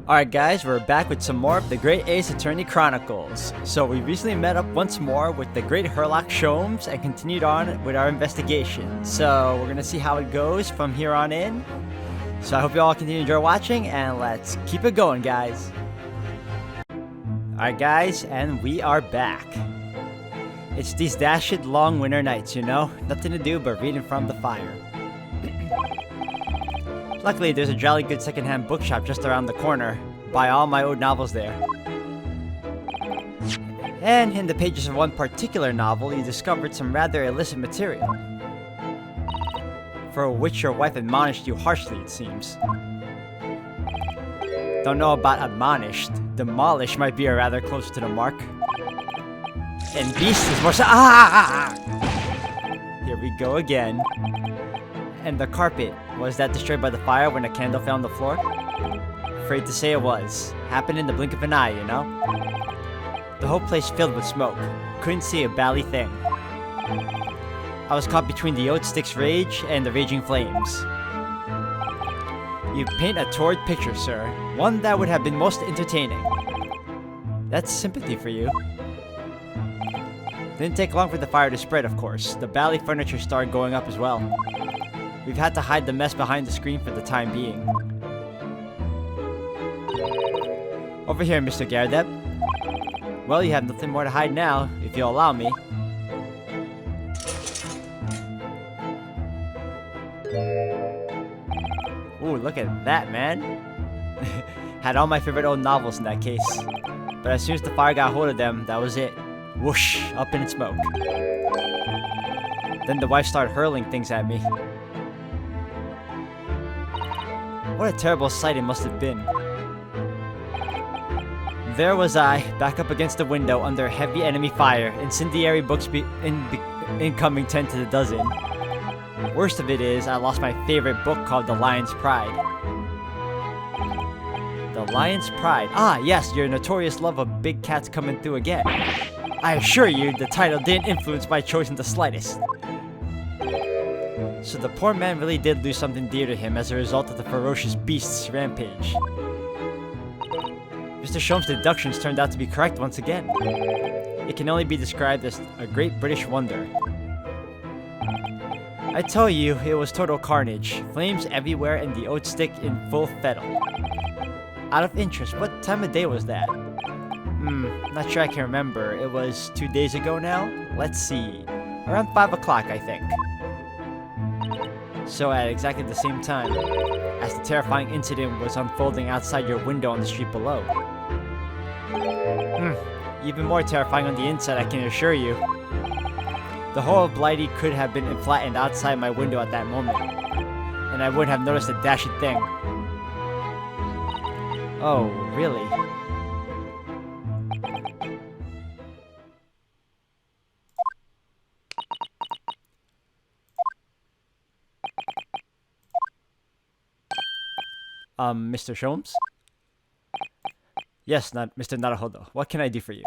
Alright guys, we're back with some more of the Great Ace Attorney Chronicles. So we recently met up once more with the Great Herlock Sholmes and continued on with our investigation. So we're gonna see how it goes from here on in. So I hope you all continue to enjoy watching, and let's keep it going, guys. Alright guys, and we are back. It's these dashed long winter nights, you know? Nothing to do but read in front of the fire. Luckily, there's a jolly good secondhand bookshop just around the corner. Buy all my old novels there. And in the pages of one particular novel, you discovered some rather illicit material, for which your wife admonished you harshly, it seems. Don't know about admonished. Demolished might be a rather close to the mark. And beast is more so. Here we go again. And the carpet, was that destroyed by the fire when a candle fell on the floor? Afraid to say it was. Happened in the blink of an eye, you know? The whole place filled with smoke. Couldn't see a bally thing. I was caught between the oat stick's rage and the raging flames. You paint a torrid picture, sir. One that would have been most entertaining. That's sympathy for you. Didn't take long for the fire to spread, of course. The bally furniture started going up as well. We've had to hide the mess behind the screen for the time being. Over here, Mr. Gardeb. Well, you have nothing more to hide now, if you'll allow me. Ooh, look at that, man. Had all my favorite old novels in that case. But as soon as the fire got hold of them, that was it. Whoosh, up in smoke. Then the wife started hurling things at me. What a terrible sight it must have been. There was I, back up against the window under heavy enemy fire, incendiary books incoming 10 to the dozen. Worst of it is, I lost my favorite book called The Lion's Pride. The Lion's Pride. Ah, yes, your notorious love of big cats coming through again. I assure you, the title didn't influence my choice in the slightest. So the poor man really did lose something dear to him as a result of the ferocious beast's rampage. Mr. Sholmes' deductions turned out to be correct once again. It can only be described as a great British wonder. I tell you, it was total carnage. Flames everywhere and the oat stick in full fettle. Out of interest, what time of day was that? Not sure I can remember. It was 2 days ago now? Let's see. Around 5 o'clock, I think. So at exactly the same time as the terrifying incident was unfolding outside your window on the street below. Even more terrifying on the inside, I can assure you. The whole of Blighty could have been flattened outside my window at that moment, and I wouldn't have noticed a dashed thing. Oh, really? Mr. Sholmes? Yes, Mr. Naruhodo. What can I do for you?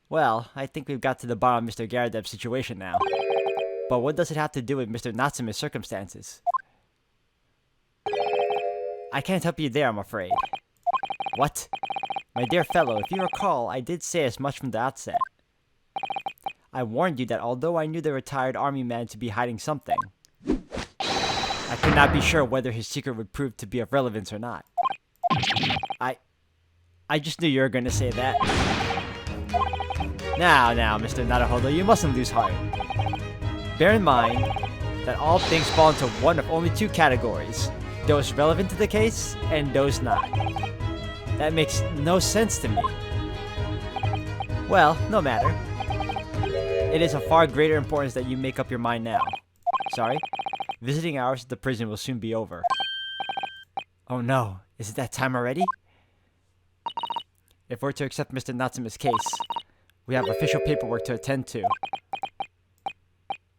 Well, I think we've got to the bottom of Mr. Gardeb's situation now. But what does it have to do with Mr. Natsume's circumstances? I can't help you there, I'm afraid. What? My dear fellow, if you recall, I did say as much from the outset. I warned you that although I knew the retired army man to be hiding something, I could not be sure whether his secret would prove to be of relevance or not. I just knew you were going to say that. Now, Mr. Naruhodo, you mustn't lose heart. Bear in mind that all things fall into one of only two categories. Those relevant to the case, and those not. That makes no sense to me. Well, no matter. It is of far greater importance that you make up your mind now. Sorry? Visiting hours at the prison will soon be over. Oh no, is it that time already? If we're to accept Mr. Natsume's case, we have official paperwork to attend to.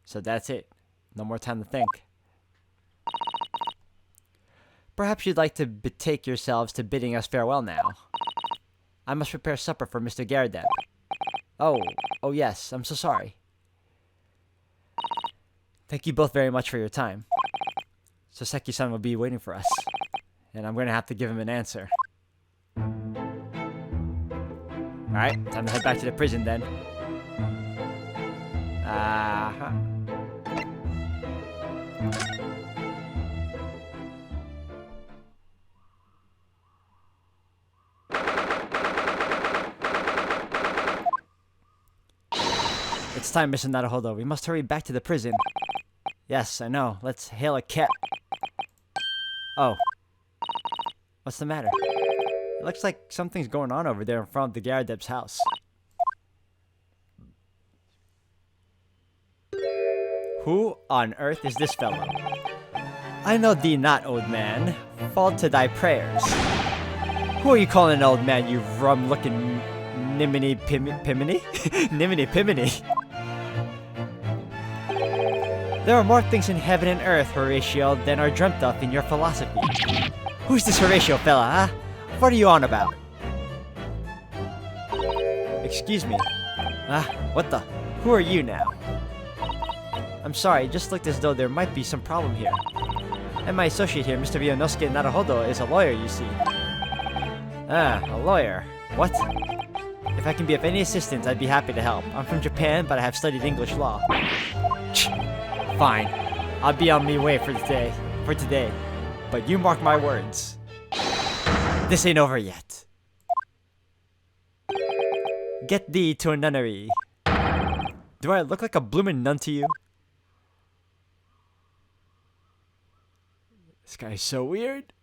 So that's it. No more time to think. Perhaps you'd like to betake yourselves to bidding us farewell now. I must prepare supper for Mr. Gardeb. Oh yes, I'm so sorry. Thank you both very much for your time. Soseki-san will be waiting for us, and I'm going to have to give him an answer. Alright, time to head back to the prison then. Uh-huh. It's time, Mr. Naruhodo. We must hurry back to the prison. Yes, I know. Let's hail a cab. Oh. What's the matter? It looks like something's going on over there in front of the Garadeb's house. Who on earth is this fellow? I know thee not, old man. Fall to thy prayers. Who are you calling an old man, you rum-looking niminy-piminy? Niminy-piminy. There are more things in heaven and earth, Horatio, than are dreamt of in your philosophy. Who's this Horatio fella, huh? What are you on about? Excuse me. What the? Who are you now? I'm sorry, it just looked as though there might be some problem here. And my associate here, Mr. Ryunosuke Naruhodo, is a lawyer, you see. Ah, a lawyer. What? If I can be of any assistance, I'd be happy to help. I'm from Japan, but I have studied English law. Fine. I'll be on my way for today. But you mark my words. This ain't over yet. Get thee to a nunnery. Do I look like a bloomin' nun to you? This guy's so weird.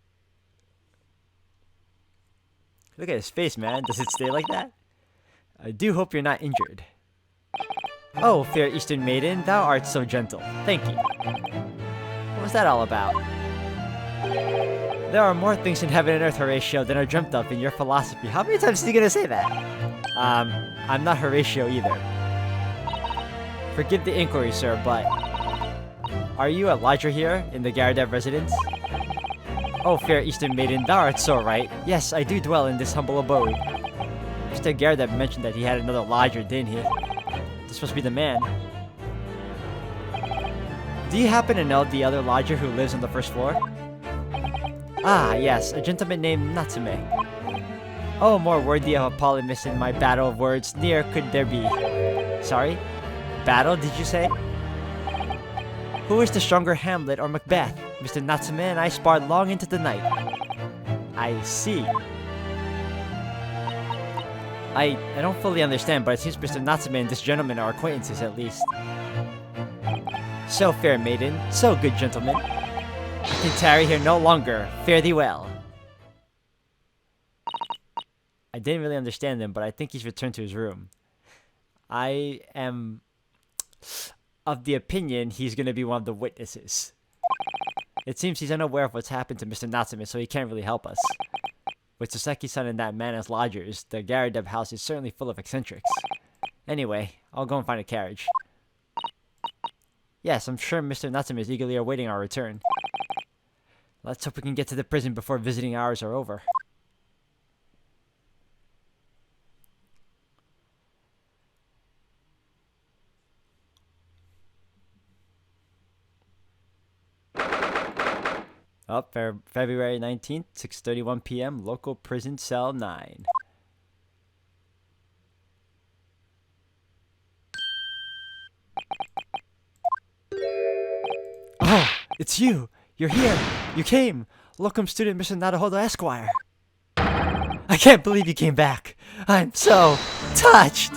Look at his face, man. Does it stay like that? I do hope you're not injured. Oh, fair Eastern maiden, thou art so gentle. Thank you. What was that all about? There are more things in heaven and earth, Horatio, than are dreamt of in your philosophy. How many times is he gonna say that? I'm not Horatio either. Forgive the inquiry, sir, but... Are you a lodger here, in the Garadeb residence? Oh, fair Eastern maiden, thou art so right. Yes, I do dwell in this humble abode. Mr. Garadeb mentioned that he had another lodger, didn't he? This must be the man. Do you happen to know the other lodger who lives on the first floor? Ah, yes, a gentleman named Natsume. Oh, more worthy of a polymus in my battle of words, near could there be. Sorry? Battle, did you say? Who is the stronger Hamlet or Macbeth? Mr. Natsume and I sparred long into the night. I see. I don't fully understand, but it seems Mr. Natsume and this gentleman are acquaintances at least. So fair maiden, so good gentleman. I can tarry here no longer. Fare thee well. I didn't really understand him, but I think he's returned to his room. I am of the opinion he's going to be one of the witnesses. It seems he's unaware of what's happened to Mr. Natsume, so he can't really help us. With Saseki-san and that man as lodgers, the Garadeb house is certainly full of eccentrics. Anyway, I'll go and find a carriage. Yes, I'm sure Mr. Natsume is eagerly awaiting our return. Let's hope we can get to the prison before visiting hours are over. Up February 19th, 6:31 p.m., local prison cell 9. Oh, it's you! You're here! You came! Locum student Mr. Naruhodo Esquire! I can't believe you came back! I'm so touched!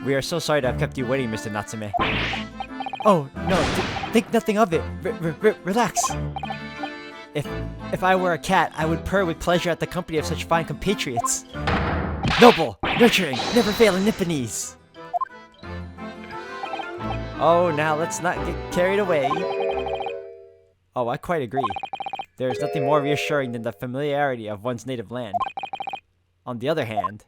We are so sorry to have kept you waiting, Mr. Natsume. Oh, no, think nothing of it. Relax. If I were a cat, I would purr with pleasure at the company of such fine compatriots. Noble, nurturing, never failing Nipponese. Oh, now let's not get carried away. Oh, I quite agree. There is nothing more reassuring than the familiarity of one's native land. On the other hand,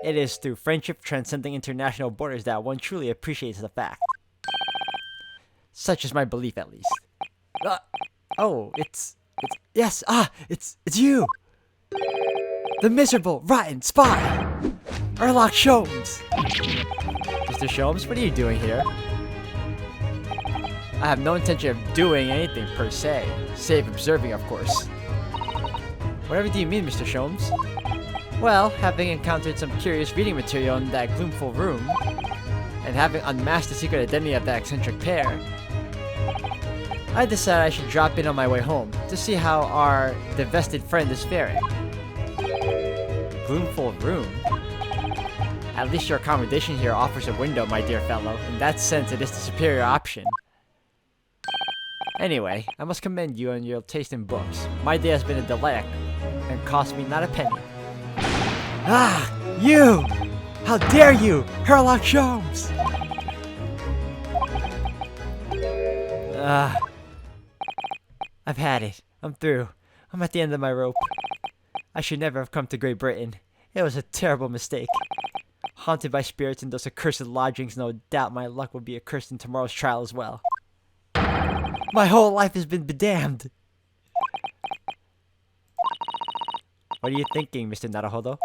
it is through friendship transcending international borders that one truly appreciates the fact. Such is my belief, at least. Oh, it's you! The miserable, rotten spy! Erlock Sholmes! Mr. Sholmes, what are you doing here? I have no intention of doing anything per se, save observing, of course. Whatever do you mean, Mr. Sholmes? Well, having encountered some curious reading material in that gloomful room, and having unmasked the secret identity of that eccentric pair, I decided I should drop in on my way home to see how our divested friend is faring. Gloomful room? At least your accommodation here offers a window, my dear fellow. In that sense, it is the superior option. Anyway, I must commend you on your taste in books. My day has been a delight and cost me not a penny. Ah! You! How dare you! Sherlock Holmes! I've had it. I'm through. I'm at the end of my rope. I should never have come to Great Britain. It was a terrible mistake. Haunted by spirits in those accursed lodgings, no doubt my luck will be accursed in tomorrow's trial as well. My whole life has been bedamned! What are you thinking, Mr. Naruhodo?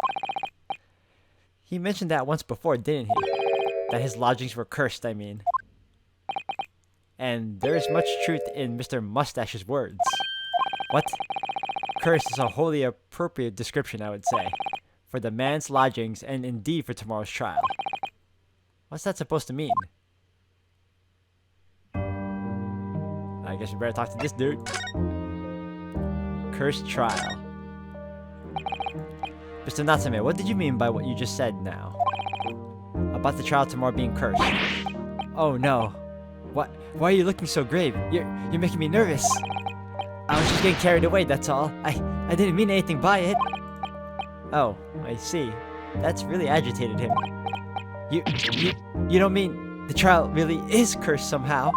He mentioned that once before, didn't he? That his lodgings were cursed, I mean. And there is much truth in Mr. Mustache's words. What? Cursed is a wholly appropriate description, I would say, for the man's lodgings and indeed for tomorrow's trial. What's that supposed to mean? I guess we better talk to this dude. Cursed trial. Mr. Natsume, what did you mean by what you just said now? About the trial tomorrow being cursed. Oh no. What? Why are you looking so grave? You're making me nervous. I was just getting carried away, that's all. I didn't mean anything by it. Oh, I see. That's really agitated him. You don't mean the trial really is cursed somehow?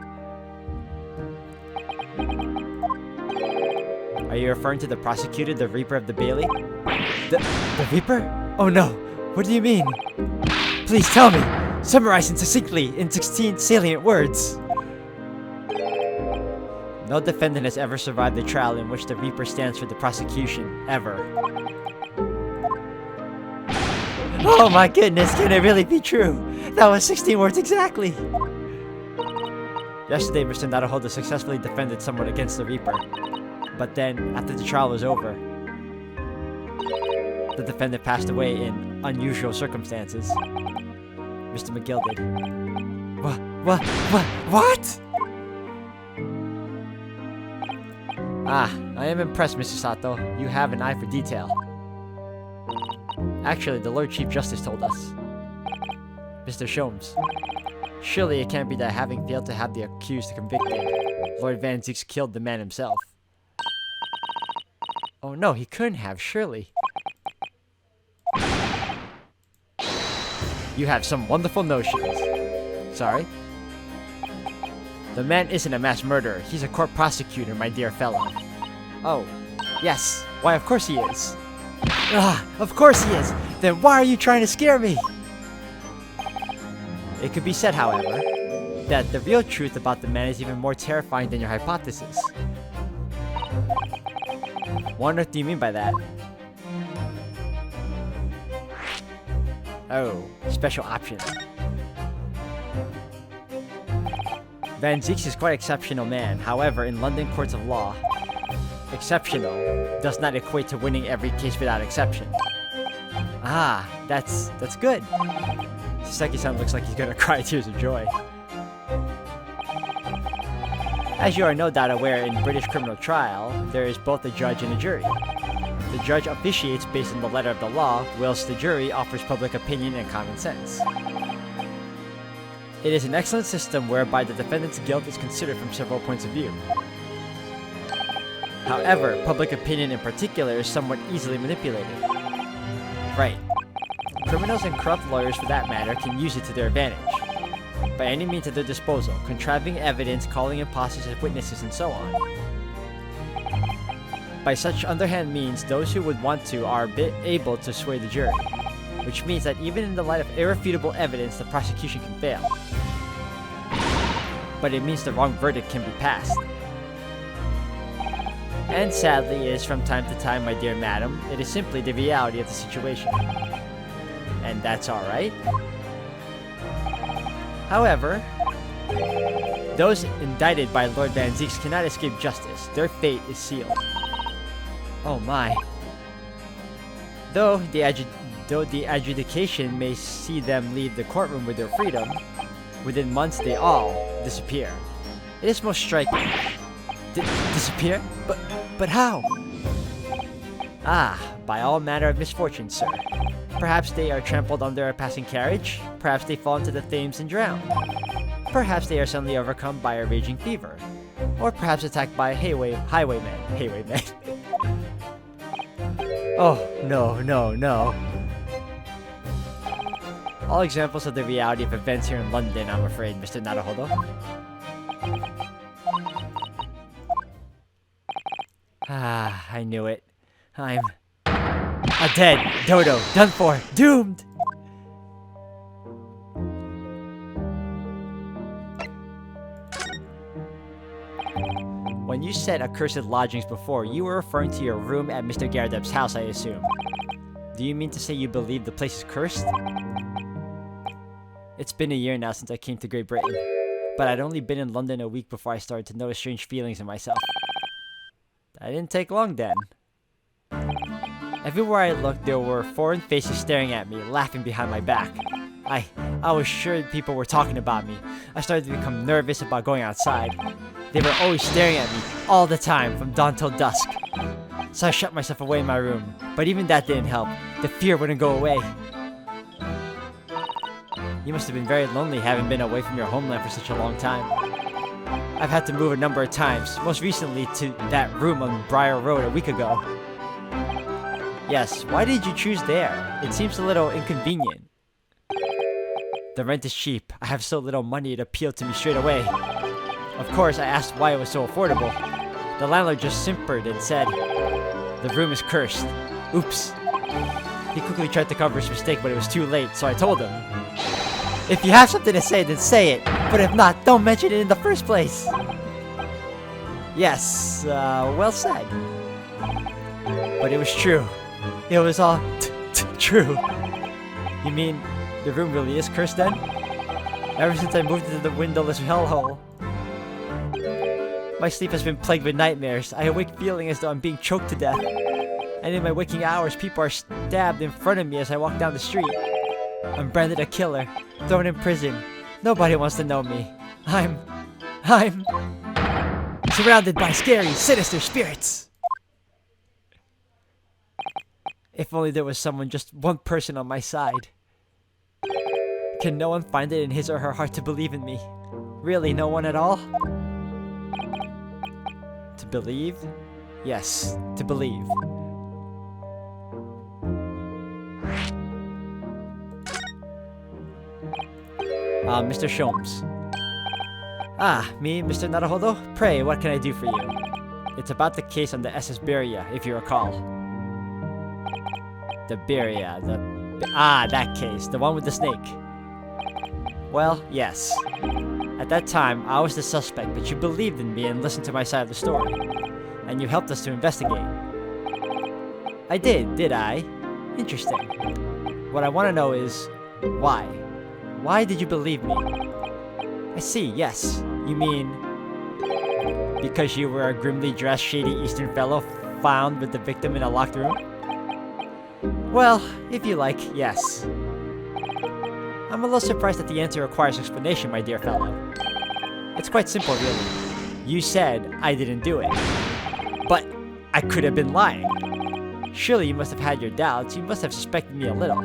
Are you referring to the prosecutor, the Reaper of the Bailey? The Reaper? Oh no! What do you mean? Please tell me! Summarize it succinctly in 16 salient words! No defendant has ever survived the trial in which the Reaper stands for the prosecution, ever. Oh my goodness, can it really be true? That was 16 words exactly! Yesterday, Mr. Naruhodo successfully defended someone against the Reaper. But then, after the trial was over, the defendant passed away in unusual circumstances. Mr. McGill did. What? Ah, I am impressed, Mr. Sato. You have an eye for detail. Actually, the Lord Chief Justice told us. Mr. Sholmes. Surely it can't be that having failed to have the accused convicted, Lord Van Zieks killed the man himself. Oh no, he couldn't have, surely. You have some wonderful notions. Sorry? The man isn't a mass murderer. He's a court prosecutor, my dear fellow. Oh, yes. Why, of course he is. Of course he is. Then why are you trying to scare me? It could be said, however, that the real truth about the man is even more terrifying than your hypothesis. What on earth do you mean by that? Oh, special option. Van Zieks is quite an exceptional man. However, in London courts of law, exceptional does not equate to winning every case without exception. Ah, that's good. Saseki-san looks like he's gonna cry tears of joy. As you are no doubt aware, in British criminal trial, there is both a judge and a jury. The judge officiates based on the letter of the law, whilst the jury offers public opinion and common sense. It is an excellent system whereby the defendant's guilt is considered from several points of view. However, public opinion in particular is somewhat easily manipulated. Right. Criminals and corrupt lawyers, for that matter, can use it to their advantage. By any means at their disposal, contriving evidence, calling imposters as witnesses, and so on. By such underhand means, those who would want to are able to sway the jury, which means that even in the light of irrefutable evidence, the prosecution can fail. But it means the wrong verdict can be passed. And sadly, it is from time to time, my dear madam, it is simply the reality of the situation. And that's alright. However, those indicted by Lord Van Zieks cannot escape justice. Their fate is sealed. Oh my. Though the adjudication may see them leave the courtroom with their freedom, within months they all disappear. It is most striking. Disappear? But how? Ah, by all manner of misfortune, sir. Perhaps they are trampled under a passing carriage. Perhaps they fall into the Thames and drown. Perhaps they are suddenly overcome by a raging fever. Or perhaps attacked by highwaymen. Oh, no. All examples of the reality of events here in London, I'm afraid, Mr. Naruhodo. Ah, I knew it. I'm a dead dodo, done for, doomed! When you said accursed lodgings before, you were referring to your room at Mr. Garradeb's house, I assume. Do you mean to say you believe the place is cursed? It's been a year now since I came to Great Britain, but I'd only been in London a week before I started to notice strange feelings in myself. I didn't take long then. Everywhere I looked, there were foreign faces staring at me, laughing behind my back. I was sure people were talking about me. I started to become nervous about going outside. They were always staring at me, all the time, from dawn till dusk. So I shut myself away in my room, but even that didn't help. The fear wouldn't go away. You must have been very lonely having been away from your homeland for such a long time. I've had to move a number of times, most recently to that room on Briar Road a week ago. Yes, why did you choose there? It seems a little inconvenient. The rent is cheap. I have so little money it appealed to me straight away. Of course, I asked why it was so affordable. The landlord just simpered and said, "The room is cursed." Oops. He quickly tried to cover his mistake, but it was too late, so I told him, "If you have something to say, then say it. But if not, don't mention it in the first place." Yes, well said. But it was true. It was all true. You mean the room really is cursed then? Ever since I moved into the windowless hellhole, my sleep has been plagued with nightmares. I awake feeling as though I'm being choked to death. And in my waking hours, people are stabbed in front of me as I walk down the street. I'm branded a killer, thrown in prison. Nobody wants to know me. I'm surrounded by scary, sinister spirits. If only there was someone, just one person on my side. Can no one find it in his or her heart to believe in me? Really, no one at all? To believe? Yes, to believe. Mr. Sholmes. Ah, me, Mr. Naruhodo? Pray, what can I do for you? It's about the case on the SS Beria, if you recall. The Beria, that case, the one with the snake. Well, yes. At that time, I was the suspect, but you believed in me and listened to my side of the story. And you helped us to investigate. I did I? Interesting. What I want to know is, why? Why did you believe me? I see, yes. You mean, because you were a grimly dressed, shady Eastern fellow found with the victim in a locked room? Well, if you like, yes. I'm a little surprised that the answer requires explanation, my dear fellow. It's quite simple, really. You said I didn't do it. But I could have been lying. Surely you must have had your doubts. You must have suspected me a little.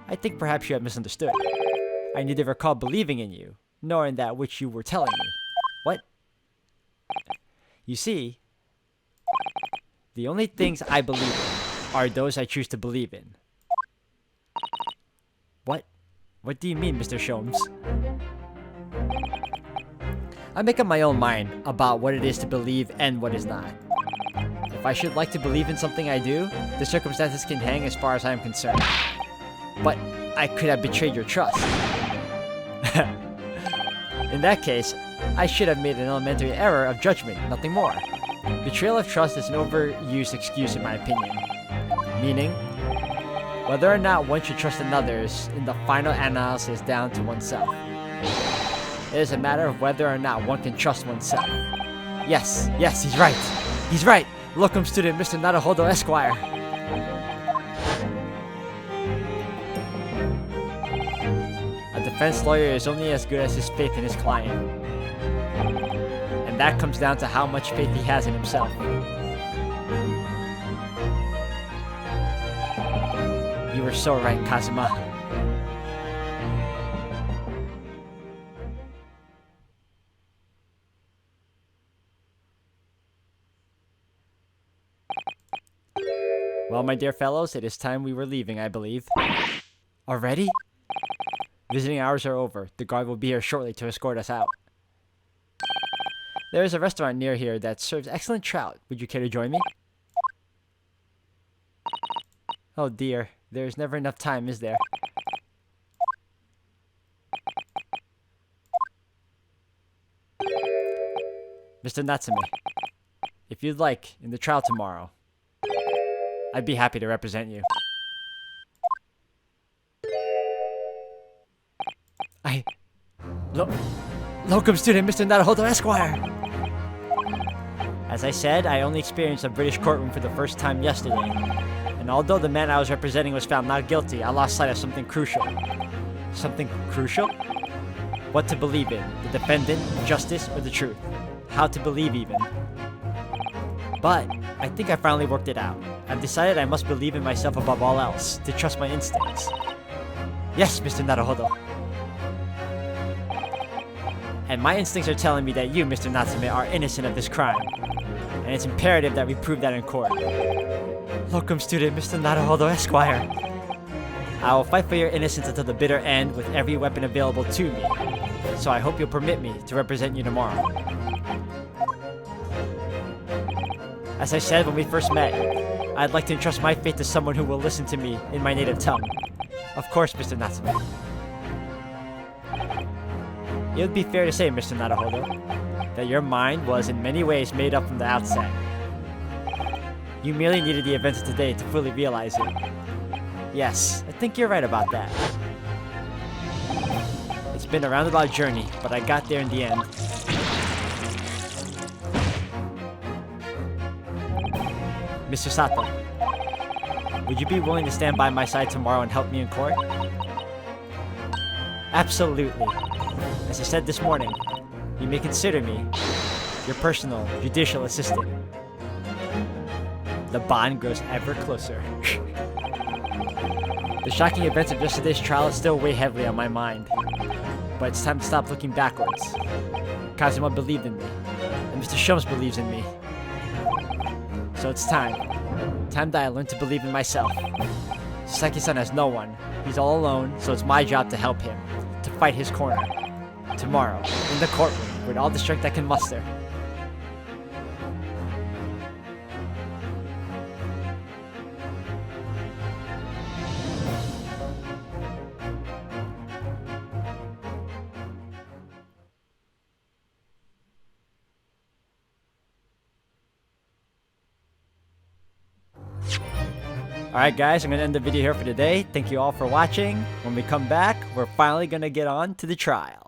I think perhaps you have misunderstood. I neither recall believing in you, nor in that which you were telling me. What? You see, the only things I believe in are those I choose to believe in. What? What do you mean, Mr. Sholmes? I make up my own mind about what it is to believe and what is not. If I should like to believe in something I do, the circumstances can hang as far as I am concerned. But I could have betrayed your trust. In that case, I should have made an elementary error of judgment, nothing more. Betrayal of trust is an overused excuse in my opinion. Meaning, whether or not one should trust another is in the final analysis down to oneself. It is a matter of whether or not one can trust oneself. Yes, he's right. He's right. Locum student Mr. Naruhodo Esquire. A defense lawyer is only as good as his faith in his client. And that comes down to how much faith he has in himself. You were so right, Kazuma. Well, my dear fellows, it is time we were leaving, I believe. Already? Visiting hours are over. The guard will be here shortly to escort us out. There is a restaurant near here that serves excellent trout. Would you care to join me? Oh dear, there is never enough time, is there? Mr. Natsume, if you'd like, in the trial tomorrow, I'd be happy to represent you. Locum student Mr. Naruhodo Esquire! As I said, I only experienced a British courtroom for the first time yesterday. And although the man I was representing was found not guilty, I lost sight of something crucial. Something crucial? What to believe in, the defendant, justice, or the truth. How to believe even. But I think I finally worked it out. I've decided I must believe in myself above all else, to trust my instincts. Yes, Mr. Naruhodo. And my instincts are telling me that you, Mr. Natsume, are innocent of this crime. And it's imperative that we prove that in court. Locum student Mr. Naruhodo Esquire. I will fight for your innocence until the bitter end with every weapon available to me. So I hope you'll permit me to represent you tomorrow. As I said when we first met, I'd like to entrust my fate to someone who will listen to me in my native tongue. Of course, Mr. Natsume. It would be fair to say, Mr. Naruhodo, that your mind was in many ways made up from the outset. You merely needed the events of today to fully realize it. Yes, I think you're right about that. It's been a roundabout journey, but I got there in the end. Mr. Sato, would you be willing to stand by my side tomorrow and help me in court? Absolutely. As I said this morning, you may consider me your personal judicial assistant. The bond grows ever closer. The shocking events of yesterday's trial still weigh heavily on my mind. But it's time to stop looking backwards. Kazuma believed in me, and Mr. Shums believes in me. So it's time. Time that I learn to believe in myself. Saki-san has no one. He's all alone, so it's my job to help him. To fight his corner. Tomorrow, in the courtroom, with all the strength I can muster. Alright guys, I'm going to end the video here for today. Thank you all for watching. When we come back, we're finally going to get on to the trial.